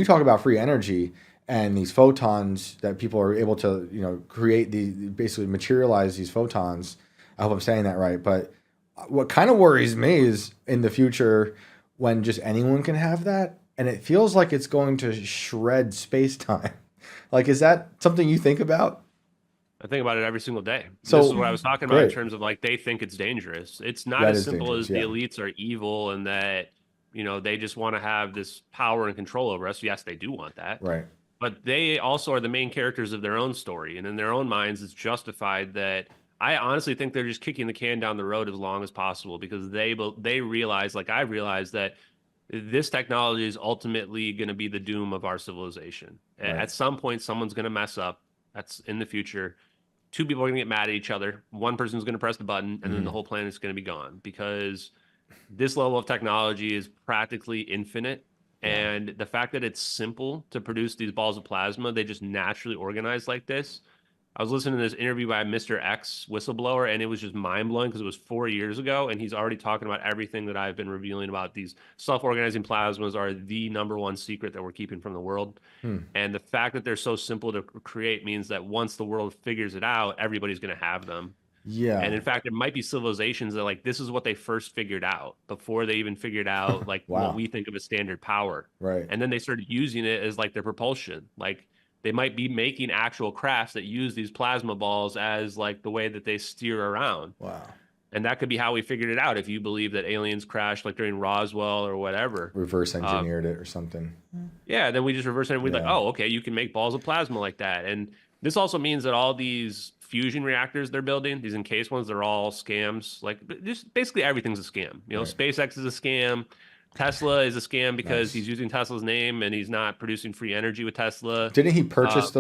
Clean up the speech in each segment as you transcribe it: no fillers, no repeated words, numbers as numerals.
you talk about free energy and these photons that people are able to, create basically materialize these photons. I hope I'm saying that right. But what kind of worries me is in the future when just anyone can have that, and it feels like it's going to shred space time. Like, is that something you think about? I think about it every single day. This is So what I was talking about in great. terms of like they think it's dangerous. It's not That as is simple dangerous. as the Yeah. elites are evil and that, they just want to have this power and control over us. Yes, they do want that. Right. But they also are the main characters of their own story. And in their own minds, it's justified that I honestly think they're just kicking the can down the road as long as possible because they realize, like I realize, that this technology is ultimately going to be the doom of our civilization. Right. At some point, someone's going to mess up. That's in the future. Two people are going to get mad at each other. One person's going to press the button, and then the whole planet's going to be gone because this level of technology is practically infinite. Yeah. And the fact that it's simple to produce these balls of plasma, they just naturally organize like this. I was listening to this interview by Mr. X whistleblower, and it was just mind blowing because it was 4 years ago, and he's already talking about everything that I've been revealing about these self-organizing plasmas are the number one secret that we're keeping from the world. Hmm. And the fact that they're so simple to create means that once the world figures it out, everybody's going to have them. And Yeah. in fact, there might be civilizations that like this is what they first figured out before they even figured out like what Wow. we think of as standard power. Right. And then they started using it as like their propulsion. Like they might be making actual crafts that use these plasma balls as like the way that they steer around. Wow. And that could be how we figured it out if you believe that aliens crashed like during Roswell or whatever. Reverse engineered it or something. Yeah, then we just reverse it and we're like, Yeah. oh, okay, you can make balls of plasma like that. And this also means that all these fusion reactors they're building, these encased ones, they're all scams. Like just basically everything's a scam. Right. SpaceX is a scam. Tesla is a scam because Nice. he's using Tesla's name and he's not producing free energy with Tesla. Didn't he purchase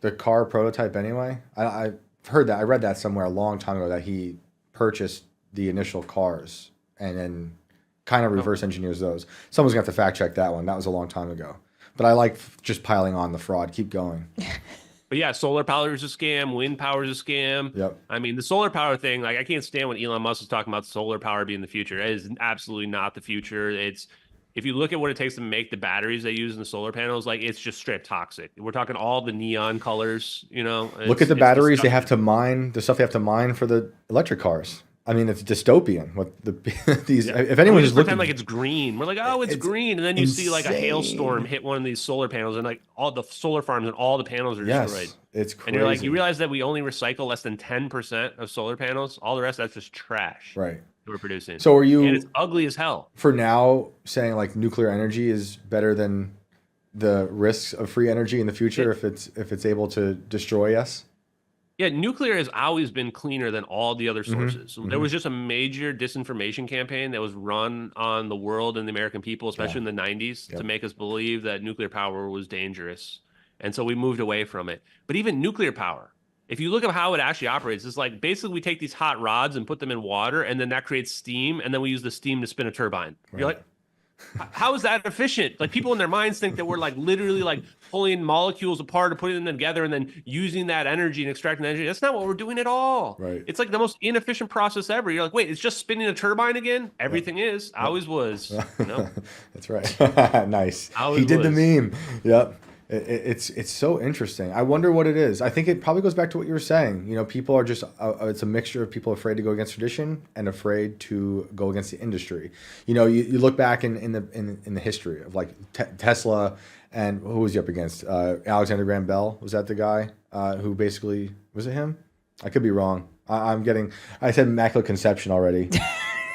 the car prototype anyway? I've heard that. I read that somewhere a long time ago that he purchased the initial cars and then kind of reverse engineers those. Someone's gonna have to fact check that one. That was a long time ago. But I like just piling on the fraud. Keep going. But yeah, solar power is a scam. Wind power is a scam. Yep. I mean, the solar power thing, like I can't stand when Elon Musk is talking about solar power being the future. It is absolutely not the future. It's if you look at what it takes to make the batteries they use in the solar panels, like it's just straight toxic. We're talking all the neon colors, Look at the it's batteries they disgusting. have to mine, the stuff they have to mine for the electric cars. I mean, it's dystopian. What these? Yeah. If And anyone we is just looking, pretend like it's green. We're like, oh, it's it's green. And then you see like a hailstorm insane. hit one of these solar panels and like all the solar farms and all the panels are destroyed. Yes, it's And you're like, you crazy. realize that we only recycle less than 10% of solar panels? All the rest, that's just trash Right. that we're producing. So are And it's you ugly as hell. for now saying like nuclear energy is better than the risks of free energy in the future It, if it's able to destroy us? yeah, nuclear has always been cleaner than all the other Mm-hmm. sources. There Mm-hmm. was just a major disinformation campaign that was run on the world and the American people, Yeah. especially in the 90s, to Yep. make us believe that nuclear power was dangerous. And so we moved away from it. But even nuclear power, if you look at how it actually operates, it's like basically we take these hot rods and put them in water, and then that creates steam, and then we use the steam to spin a turbine. You're Right. like, how is that efficient? Like people in their minds think that we're like literally like pulling molecules apart and putting them together and then using that energy and extracting energy. That's not what we're doing at all. Right. It's like the most inefficient process ever. You're like, wait, it's just spinning a turbine again? Yep. Everything is. Yep. Always was. That's right. Nice. He Always did the was. meme. Yep. It's so interesting. I wonder what it is. I think it probably goes back to what you were saying. People are just it's a mixture of people afraid to go against tradition and afraid to go against the industry. You look back in the history of like Tesla and who was he up against? Alexander Graham Bell, was that the guy who basically was it him? I could be wrong. I said immaculate conception already,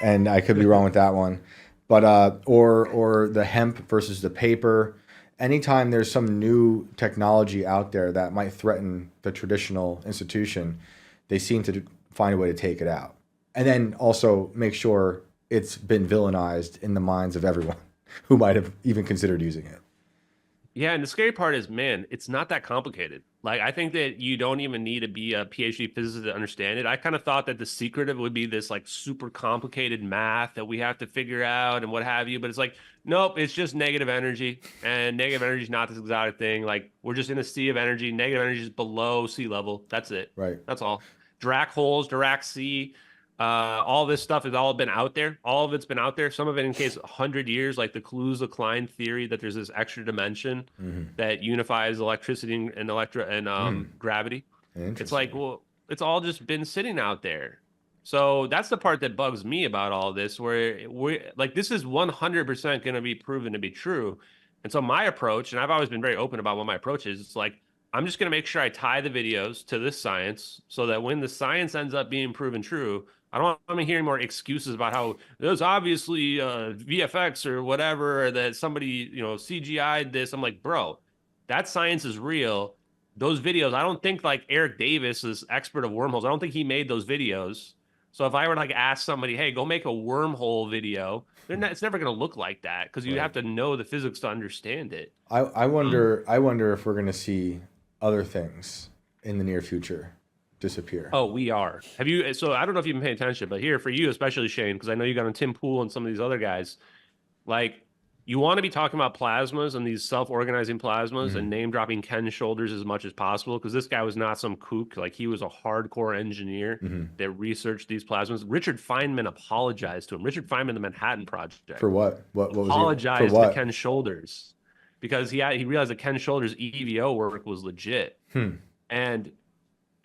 and I could be wrong with that one. But or the hemp versus the paper. Anytime there's some new technology out there that might threaten the traditional institution, they seem to find a way to take it out. And then also make sure it's been villainized in the minds of everyone who might have even considered using it. Yeah, and the scary part is, man, it's not that complicated. Like, I think that you don't even need to be a PhD physicist to understand it. I kind of thought that the secret of it would be this like super complicated math that we have to figure out and what have you. But it's like, nope, it's just negative energy, and negative energy is not this exotic thing. Like, we're just in a sea of energy. Negative energy is below sea level. That's it. Right. That's all. Dirac holes, Dirac sea. All this stuff has all been out there. All of it's been out there. Some of it in case 100 years, like the Kaluza-Klein theory that there's this extra dimension Mm-hmm. that unifies electricity and gravity. It's like, Interesting. well, it's all just been sitting out there. So that's the part that bugs me about all this, where we like this is 100% going to be proven to be true. And so my approach, and I've always been very open about what my approach is, it's like I'm just going to make sure I tie the videos to this science so that when the science ends up being proven true, I don't want to hear more excuses about how there's obviously VFX or whatever, or that somebody, CGI'd this. I'm like, bro, that science is real. Those videos, I don't think like Eric Davis is expert of wormholes. I don't think he made those videos. So if I were to like ask somebody, hey, go make a wormhole video, it's never going to look like that because you Right. have to know the physics to understand it. I wonder if we're gonna see other things in the near future disappear. Oh, we are. Have you? So I don't know if you've been paying attention, but here for you, especially Shane, because I know you got on Tim Pool and some of these other guys. Like, you want to be talking about plasmas and these self-organizing plasmas and Mhm. name dropping Ken Shoulders as much as possible because this guy was not some kook. Like, he was a hardcore engineer Mhm. that researched these plasmas. Richard Feynman apologized to him. Richard Feynman, the Manhattan For Project, what? What was he? For apologized to what? Ken Shoulders because he realized that Ken Shoulders' EVO work was legit. Hmm. And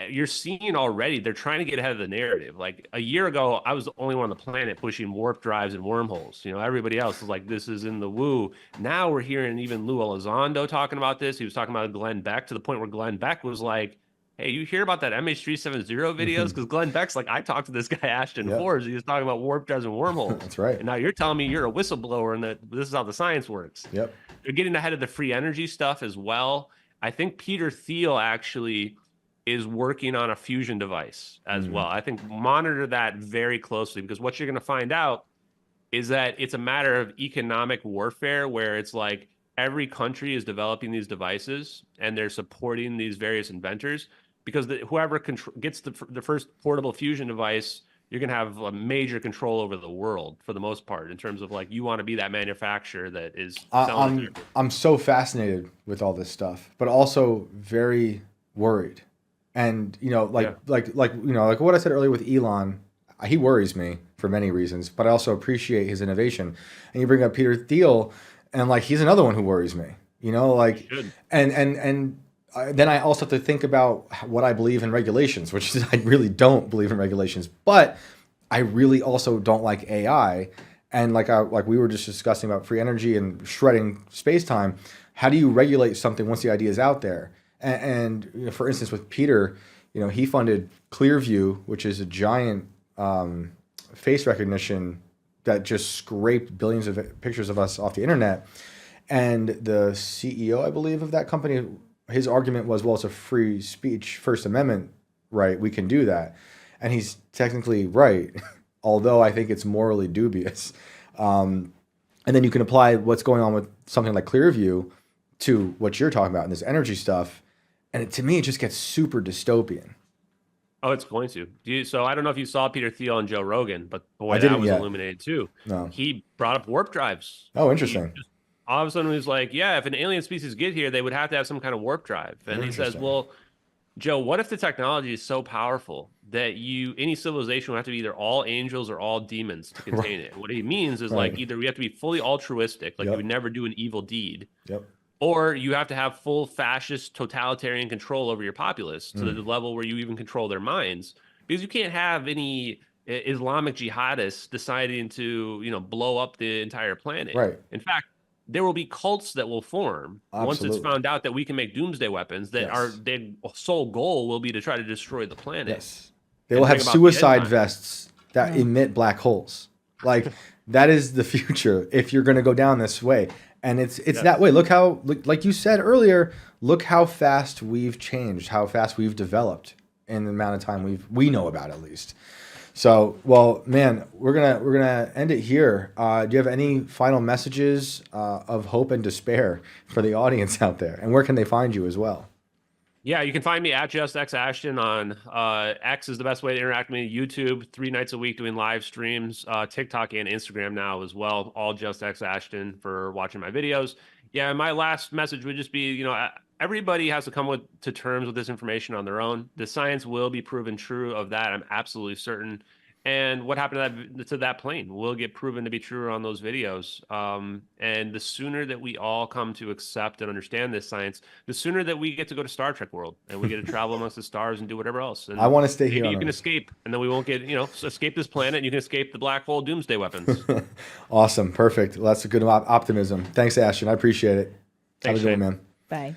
you're seeing already they're trying to get ahead of the narrative. Like a year ago, I was the only one on the planet pushing warp drives and wormholes. Everybody else is like, this is in the woo. Now we're hearing even Lou Elizondo talking about this. He was talking about Glenn Beck to the point where Glenn Beck was like, hey, you hear about that MH370 videos? Mhm. Because Glenn Beck's like, I talked to this guy, Ashton Yep. Forbes. He was talking about warp drives and wormholes. That's right. And now you're telling me you're a whistleblower and that this is how the science works. Yep. They're getting ahead of the free energy stuff as well. I think Peter Thiel actually is working on a fusion device as Mm. well. I think monitor that very closely because what you're going to find out is that it's a matter of economic warfare where it's like every country is developing these devices and they're supporting these various inventors because whoever gets the first portable fusion device, you're going to have a major control over the world for the most part in terms of like you want to be that manufacturer that is I, selling it to I'm everyone. I'm so fascinated with all this stuff, but also very worried. And Yeah. like what I said earlier with Elon, he worries me for many reasons, but I also appreciate his innovation. And you bring up Peter Thiel, and like he's another one who worries me. You Like, should. and then I also have to think about what I believe in regulations, which is I really don't believe in regulations, but I really also don't like AI. And like we were just discussing about free energy and shredding space time. How do you regulate something once the idea is out there? And for instance, with Peter, he funded Clearview, which is a giant face recognition that just scraped billions of pictures of us off the internet. And the CEO, I believe, of that company, his argument was, well, it's a free speech, First Amendment right. We can do that. And he's technically right, although I think it's morally dubious. And then you can apply what's going on with something like Clearview to what you're talking about in this energy stuff. And to me, it just gets super dystopian. Oh, it's going to. So I don't know if you saw Peter Thiel and Joe Rogan, but I boy, that didn't was yet. illuminated too. No. He brought up warp drives. Oh, He interesting. just all of a sudden was like, yeah, if an alien species get here, they would have to have some kind of warp drive. And he says, Interesting. well, Joe, what if the technology is so powerful that any civilization would have to be either all angels or all demons to Right. contain it? What he means is like Right. either we have to be fully altruistic, like you would Yep. never do an evil deed, Yep. or you have to have full fascist totalitarian control over your populace to the Mm. level where you even control their minds because you can't have any Islamic jihadists deciding to blow up the entire planet. Right. In fact, there will be cults that will form once it's Absolutely. found out that we can make doomsday weapons that are Yes. their sole goal will be to try to destroy the planet Yes. They will and have bring about the end suicide time. vests that emit black holes. Like that is the future if you're going to go down this way. And it's that Yes. way. Look how like you said earlier, look how fast we've changed, how fast we've developed in the amount of time we know about at least. So, well, man, we're gonna end it here. Do you have any final messages of hope and despair for the audience out there? And where can they find you as well? Yeah, you can find me at Just X Ashton on X is the best way to interact with me. YouTube 3 nights a week doing live streams, TikTok and Instagram now as well. All Just X Ashton for watching my videos. Yeah, my last message would just be, everybody has to come to terms with this information on their own. The science will be proven true of that. I'm absolutely certain. And what happened to that plane will get proven to be true on those videos. And the sooner that we all come to accept and understand this science, the sooner that we get to go to Star Trek world and we get to travel amongst the stars and do whatever else. And I want to stay here maybe on you can Earth. escape, and then we won't get, escape this planet, and you can escape the black hole doomsday weapons. Awesome. Perfect. Well, that's a good optimism. Thanks, Ashton. I appreciate it. Thanks, Have a good Shane. one, man. Bye.